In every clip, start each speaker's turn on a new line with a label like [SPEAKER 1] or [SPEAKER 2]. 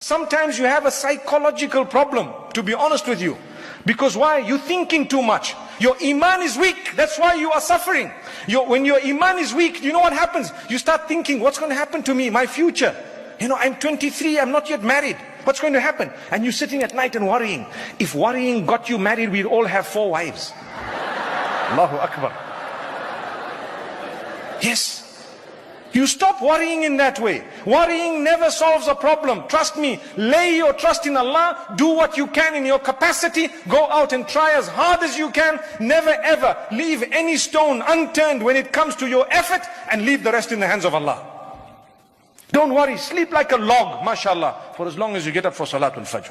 [SPEAKER 1] Sometimes you have a psychological problem, to be honest with you. Because why? You're thinking too much. Your iman is weak. That's why you are suffering. When your iman is weak, you know what happens? You start thinking, what's going to happen to me, my future? I'm 23, I'm not yet married. What's going to happen? And you're sitting at night and worrying. If worrying got you married, we'd all have 4 wives. Allahu Akbar. Yes. You stop worrying in that way. Worrying never solves a problem. Trust me. Lay your trust in Allah. Do what you can in your capacity. Go out and try as hard as you can. Never ever leave any stone unturned when it comes to your effort, and leave the rest in the hands of Allah. Don't worry. Sleep like a log, mashallah, for as long as you get up for Salatul Fajr.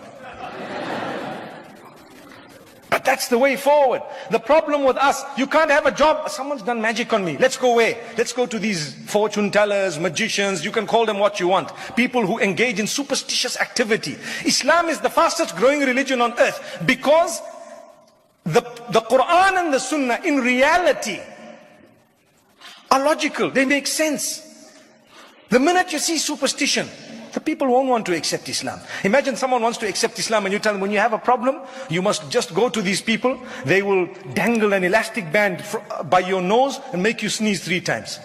[SPEAKER 1] But that's the way forward. The problem with us, you can't have a job. Someone's done magic on me. Let's go away. Let's go to these fortune tellers, magicians. You can call them what you want. People who engage in superstitious activity. Islam is the fastest growing religion on earth, because the Quran and the Sunnah in reality are logical. They make sense. The minute you see superstition, the people won't want to accept Islam. Imagine someone wants to accept Islam and you tell them, when you have a problem, you must just go to these people. They will dangle an elastic band by your nose and make you sneeze 3 times.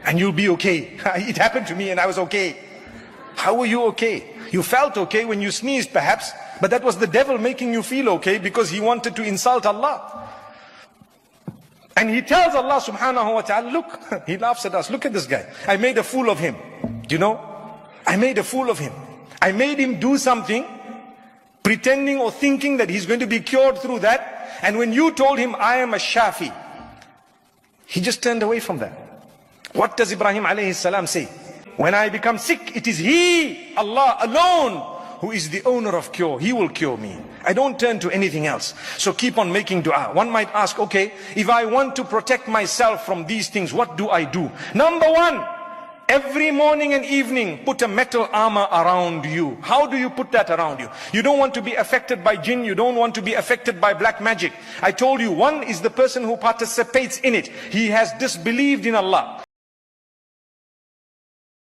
[SPEAKER 1] And you'll be okay. It happened to me and I was okay. How were you okay? You felt okay when you sneezed perhaps, but that was the devil making you feel okay, because he wanted to insult Allah. And he tells Allah subhanahu wa ta'ala, look, he laughs at us. Look at this guy. I made a fool of him. Do you know? I made a fool of him. I made him do something, pretending or thinking that he's going to be cured through that. And when you told him, I am a Shafi, he just turned away from that. What does Ibrahim alayhi salam say? When I become sick, it is He, Allah alone, who is the owner of cure. He will cure me. I don't turn to anything else. So keep on making dua. One might ask, okay, if I want to protect myself from these things, what do I do? Number 1, every morning and evening, put a metal armor around you. How do you put that around you? You don't want to be affected by jinn. You don't want to be affected by black magic. I told you, one is the person who participates in it. He has disbelieved in Allah.